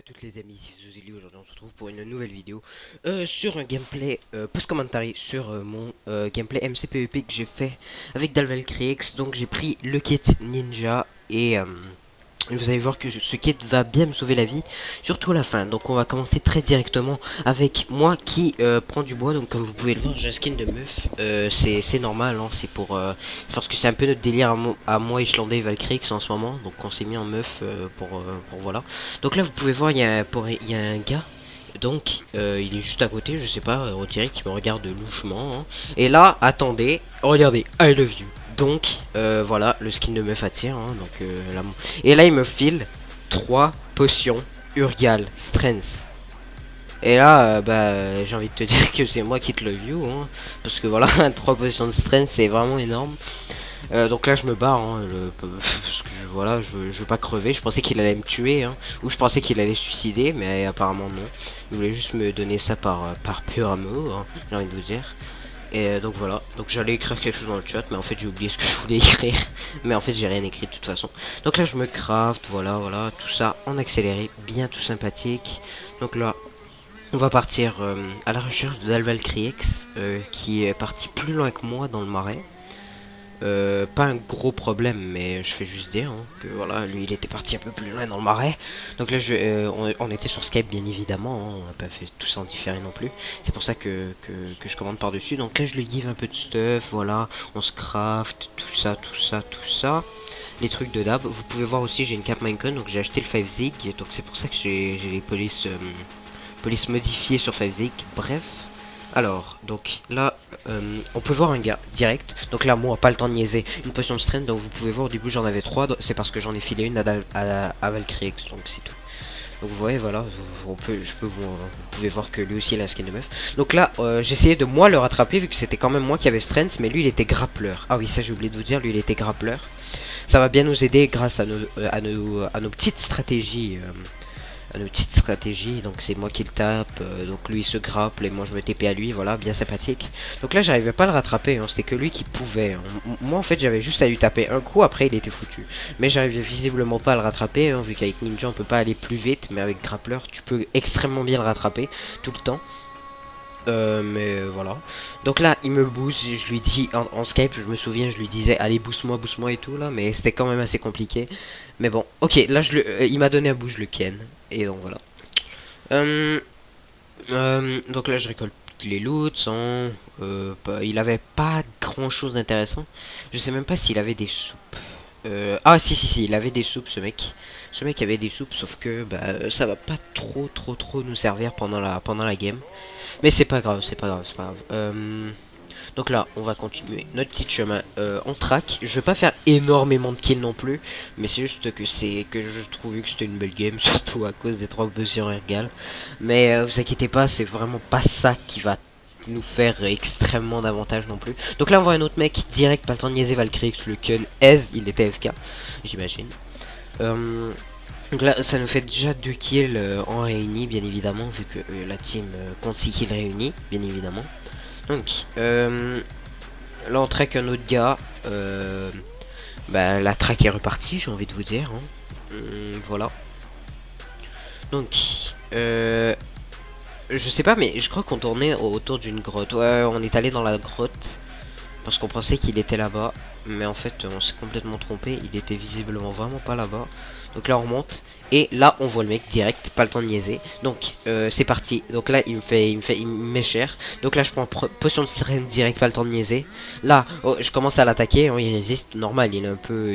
toutes les amis, ici Zuzili. Aujourd'hui on se retrouve pour une nouvelle vidéo sur un gameplay post-commentary sur mon gameplay MCPEP que j'ai fait avec Dalvalcriex. Donc j'ai pris le kit ninja et vous allez voir que ce kit va bien me sauver la vie, surtout à la fin. Donc on va commencer très directement avec moi qui prend du bois. Donc comme vous pouvez le voir, j'ai un skin de meuf. C'est normal, hein, c'est parce que c'est un peu notre délire à moi Islandais et Valkyrie en ce moment. Donc on s'est mis en meuf pour voilà. Donc là vous pouvez voir, il y a un gars. Donc il est juste à côté, je sais pas, on dirait qu'il me regarde louchement, hein. Et là, attendez, regardez, I love you. Donc voilà, le skin de meuf attire, hein, donc, et là il me file 3 potions Urgal Strength. Et là, bah, j'ai envie de te dire que c'est moi qui te love you, hein, parce que voilà, 3 potions de Strength c'est vraiment énorme. Donc là je me barre, hein, parce que voilà, je veux pas crever. Je pensais qu'il allait me tuer, hein, ou je pensais qu'il allait suicider, mais apparemment non. Il voulait juste me donner ça par pur amour, hein, j'ai envie de vous dire. Et donc voilà, donc j'allais écrire quelque chose dans le chat, mais en fait j'ai oublié ce que je voulais écrire. Mais en fait j'ai rien écrit de toute façon. Donc là je me craft, voilà, tout ça en accéléré, bien tout sympathique. Donc là on va partir à la recherche de Dalvalcriex, qui est parti plus loin que moi dans le marais. Pas un gros problème, mais je fais juste dire, hein, que voilà, lui il était parti un peu plus loin dans le marais. Donc là on était sur Skype bien évidemment, hein, on n'a pas fait tout ça en différé non plus. C'est pour ça que je commande par dessus. Donc là je lui give un peu de stuff, voilà, on se craft, tout ça. Les trucs de dab. Vous pouvez voir aussi j'ai une cap Minecon, donc j'ai acheté le 5 zig, donc c'est pour ça que j'ai les polices modifiées sur 5 zig. Bref. Alors, donc là, on peut voir un gars direct. Donc là, moi, pas le temps de niaiser. Une potion de strength, donc vous pouvez voir au début j'en avais 3. C'est parce que j'en ai filé une à Valkyrie, donc c'est tout. Donc vous voyez, voilà, vous pouvez voir que lui aussi il a un skin de meuf. Donc là, j'essayais de moi le rattraper vu que c'était quand même moi qui avait strength, mais lui il était grappleur. Ah oui, ça j'ai oublié de vous dire, lui il était grappleur. Ça va bien nous aider grâce à nos petites stratégies. Donc c'est moi qui le tape, donc lui il se grapple et moi je me TP à lui, voilà, bien sympathique. Donc là j'arrivais pas à le rattraper, hein, c'était que lui qui pouvait, hein. Moi en fait j'avais juste à lui taper un coup, après il était foutu. Mais j'arrivais visiblement pas à le rattraper, hein, vu qu'avec Ninja on peut pas aller plus vite, mais avec Grappler tu peux extrêmement bien le rattraper tout le temps. Mais voilà. Donc là, il me booste. Je lui dis en Skype, je me souviens, je lui disais, allez, booste moi et tout là. Mais c'était quand même assez compliqué. Mais bon, ok, là, il m'a donné un boost, je le ken. Et donc voilà. Euh, donc là, je récolte les loots. Hein, il avait pas grand chose d'intéressant. Je sais même pas s'il avait des soupes. Ah, si, il avait des soupes, ce mec. Ce mec avait des soupes, sauf que bah, ça va pas trop nous servir pendant la game. Mais c'est pas grave, c'est pas grave. Donc là, on va continuer notre petit chemin en track. Je vais pas faire énormément de kills non plus, mais c'est juste que je trouvais que c'était une belle game, surtout à cause des 3 positions égales. Mais vous inquiétez pas, c'est vraiment pas ça qui va nous faire extrêmement d'avantage non plus. Donc là, on voit un autre mec direct, pas le temps de niaiser Valkyrie, le kill Ez, il était FK, j'imagine. Donc là, ça nous fait déjà 2 kills en réunis, bien évidemment, vu que la team compte 6 kills réunis, bien évidemment. Donc, là on track un autre gars. Bah, la track est repartie, j'ai envie de vous dire, hein. Voilà. Donc, je sais pas, mais je crois qu'on tournait autour d'une grotte. Ouais, on est allé dans la grotte parce qu'on pensait qu'il était là-bas, mais en fait, on s'est complètement trompé. Il était visiblement vraiment pas là-bas. Donc là, on remonte. Et là, on voit le mec direct, pas le temps de niaiser. Donc, c'est parti. Donc là, il me met cher. Donc là, je prends potion de sirène direct, pas le temps de niaiser. Là, oh, je commence à l'attaquer. Hein, il résiste, normal. Il est un peu,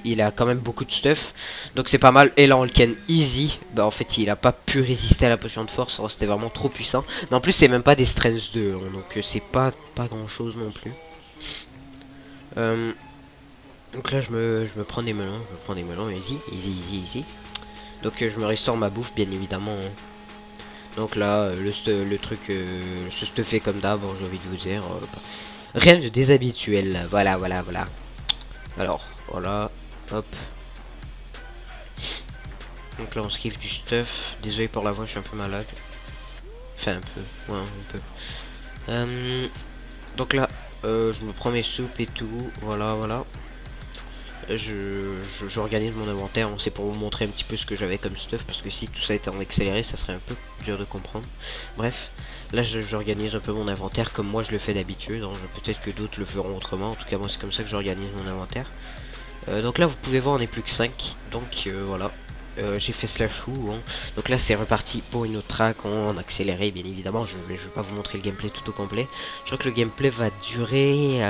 il a quand même beaucoup de stuff. Donc c'est pas mal. Et là, on le ken easy. Bah en fait, il a pas pu résister à la potion de force. Oh, c'était vraiment trop puissant. Mais en plus, c'est même pas des strengths 2. Hein, donc c'est pas grand chose non plus. Donc là, je me prends des melons. Easy. Donc je me restaure ma bouffe bien évidemment, hein. Donc là le truc se stuffait comme d'hab, j'ai envie de vous dire, rien de déshabituel là. Voilà. Alors voilà, hop. Donc là on se kiffe du stuff. Désolé pour la voix, je suis un peu malade. Enfin un peu, ouais un peu. Donc là je me prends mes soupes et tout. Voilà. j'organise mon inventaire. C'est pour vous montrer un petit peu ce que j'avais comme stuff, parce que si tout ça était en accéléré, ça serait un peu dur de comprendre. Bref, là j'organise un peu mon inventaire comme moi je le fais d'habitude. Hein. Peut-être que d'autres le feront autrement. En tout cas, moi c'est comme ça que j'organise mon inventaire. Donc là, vous pouvez voir, on est plus que 5. Donc voilà. J'ai fait slash ou hein. Donc là c'est reparti pour une autre track en accéléré bien évidemment. Je vais pas vous montrer le gameplay tout au complet. Je crois que le gameplay va durer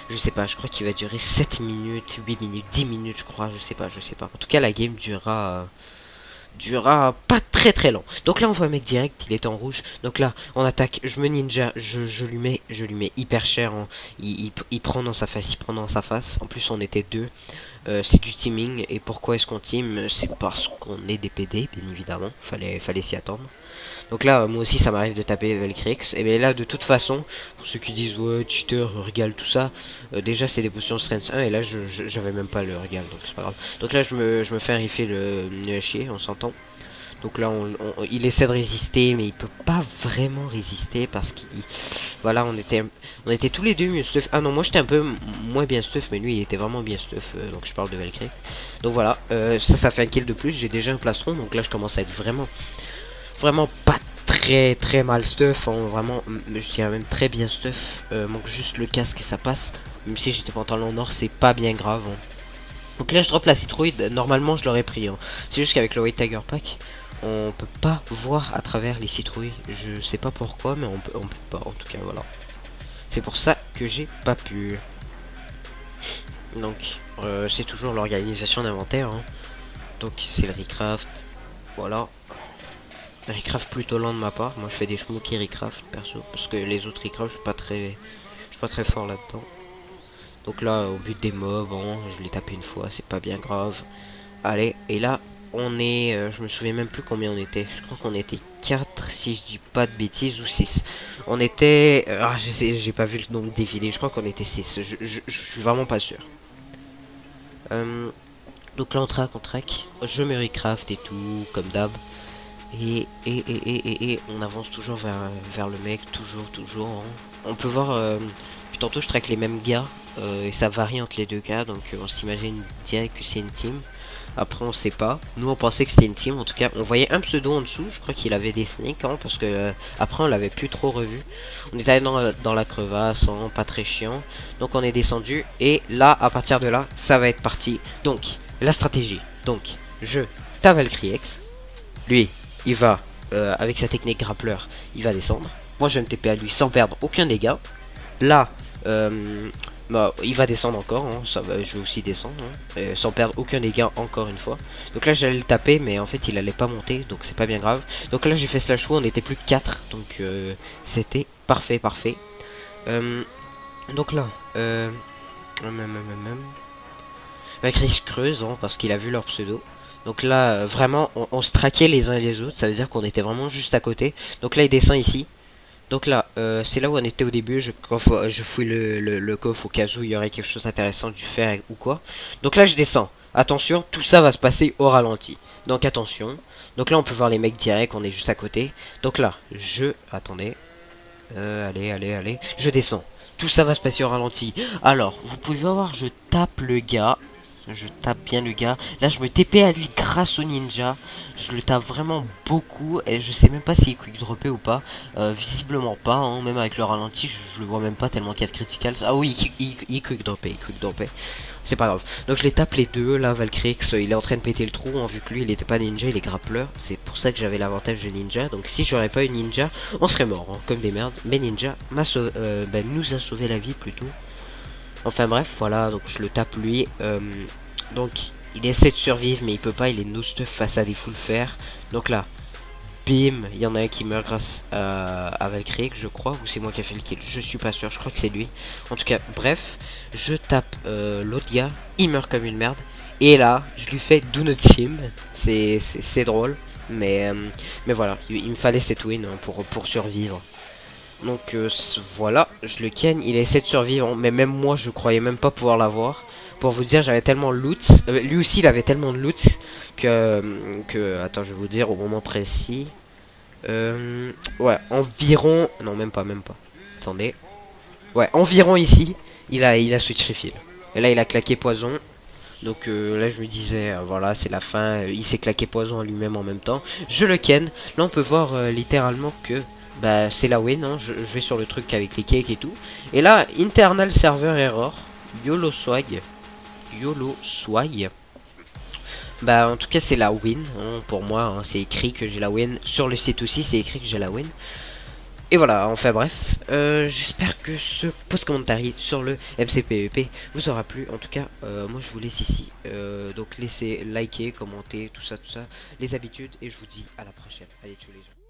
je sais pas, je crois qu'il va durer 7 minutes, 8 minutes, 10 minutes je crois, je sais pas. En tout cas la game durera pas très long. Donc là on voit un mec direct, il est en rouge. Donc là on attaque, je me ninja, je lui mets hyper cher. Hein. Il prend dans sa face, En plus on était deux. C'est du teaming. Et pourquoi est-ce qu'on team? C'est parce qu'on est des PD, bien évidemment. Fallait s'y attendre. Donc là, moi aussi, ça m'arrive de taper Velcrix. Et bien là, de toute façon, pour ceux qui disent ouais, cheater, regal, tout ça, déjà c'est des potions strength 1. Et là, j'avais même pas le regal, donc c'est pas grave. Donc là, je me fais rifler le chier, on s'entend. Donc là, il essaie de résister, mais il peut pas vraiment résister parce qu'il, voilà, on était tous les deux mieux stuff. Ah non, moi j'étais un peu moins bien stuff, mais lui il était vraiment bien stuff. Donc je parle de Velcrix. Donc voilà, ça fait un kill de plus. J'ai déjà un plastron, donc là je commence à être vraiment pas très mal stuff. Hein, vraiment, je dirais même très bien stuff. Manque juste le casque et ça passe. Même si j'étais pantalon en or, c'est pas bien grave. Hein. Donc là je drop la citrouille. Normalement je l'aurais pris. Hein. C'est juste qu'avec le White Tiger Pack, on peut pas voir à travers les citrouilles. Je sais pas pourquoi, mais on peut pas. En tout cas, voilà. C'est pour ça que j'ai pas pu. Donc, c'est toujours l'organisation d'inventaire. Hein. Donc, c'est le recraft. Voilà. Recraft plutôt lent de ma part. Moi, je fais des schmooky recraft perso. Parce que les autres recraft, je suis pas très fort là-dedans. Donc là, au but des mobs, bon, je l'ai tapé une fois, c'est pas bien grave. Allez, et là, on est, je me souviens même plus combien on était. Je crois qu'on était 4 si je dis pas de bêtises, ou 6. On était, j'ai pas vu le nombre défilé, je crois qu'on était 6. Je suis vraiment pas sûr. Donc là on track. Je me recraft et tout, comme d'hab. Et on avance toujours vers le mec, toujours. Hein. On peut voir, puis tantôt je track les mêmes gars. Et ça varie entre les deux cas, donc on s'imagine direct que c'est une team. Après on sait pas, nous on pensait que c'était une team. En tout cas on voyait un pseudo en dessous. Je crois qu'il avait des snakes hein, parce que après on l'avait plus trop revu. On est allé dans la crevasse hein, pas très chiant. Donc on est descendu. Et là à partir de là ça va être parti. Donc la stratégie. Donc je tape Valkyrie-X. Lui il va avec sa technique grappleur. Il va descendre. Moi je vais me TP à lui sans perdre aucun dégât. Là bah, il va descendre encore, hein, ça va, je vais aussi descendre, hein, sans perdre aucun dégât encore une fois. Donc là j'allais le taper, mais en fait il allait pas monter, donc c'est pas bien grave. Donc là j'ai fait slash on était plus que 4, donc c'était parfait. Donc là, Valkyrie creuse, hein, parce qu'il a vu leur pseudo. Donc là, vraiment, on se traquait les uns et les autres, ça veut dire qu'on était vraiment juste à côté. Donc là il descend ici. Donc là, c'est là où on était au début. Je fouille le coffre au cas où il y aurait quelque chose d'intéressant du fer ou quoi. Donc là, je descends. Attention, tout ça va se passer au ralenti. Donc attention. Donc là, on peut voir les mecs direct. On est juste à côté. Donc là, attendez. Allez. Je descends. Tout ça va se passer au ralenti. Alors, vous pouvez voir, je tape le gars. Je tape bien le gars. Là, je me TP à lui grâce au ninja. Je le tape vraiment beaucoup. Et je sais même pas s'il est quick droppé ou pas. Visiblement pas. Hein. Même avec le ralenti, je le vois même pas tellement qu'il y a de critical. Ah oui, il quick droppé. C'est pas grave. Donc je les tape les deux. Là, Valkyrie, il est en train de péter le trou. Hein, vu que lui, il était pas ninja, il est grappleur. C'est pour ça que j'avais l'avantage de ninja. Donc si j'aurais pas eu ninja, on serait mort. Hein, comme des merdes. Mais ninja nous a sauvé la vie plutôt. Enfin bref, voilà, donc je le tape lui. Donc il essaie de survivre, mais il peut pas, il est no stuff face à des full fer. Donc là, bim, il y en a un qui meurt grâce à Valkyrie, je crois, ou c'est moi qui a fait le kill, je suis pas sûr, je crois que c'est lui. En tout cas, bref, je tape l'autre gars, il meurt comme une merde. Et là, je lui fais do not team, c'est drôle, mais voilà, il me fallait cette win hein, pour survivre. Donc voilà, je le ken, il essaie de survivre, hein, mais même moi je croyais même pas pouvoir l'avoir. Pour vous dire, j'avais tellement de loot, lui aussi il avait tellement de loot que attends, je vais vous dire au moment précis. Ouais, environ, non même pas. Attendez. Ouais, environ ici, il a switch refill. Et là il a claqué poison. Donc là je me disais voilà c'est la fin, il s'est claqué poison à lui-même en même temps. Je le ken. Là on peut voir littéralement que bah c'est la win, hein. Je vais sur le truc avec les cakes et tout. Et là internal server error, YOLO swag. YOLO swag. Bah en tout cas c'est la win hein, pour moi, hein, c'est écrit que j'ai la win. Sur le site aussi c'est écrit que j'ai la win. Et voilà, enfin bref, j'espère que ce post-commentary sur le MCPEP vous aura plu. En tout cas, moi je vous laisse ici. Donc laissez liker, commenter, tout ça, les habitudes. Et je vous dis à la prochaine. Allez, ciao les gens.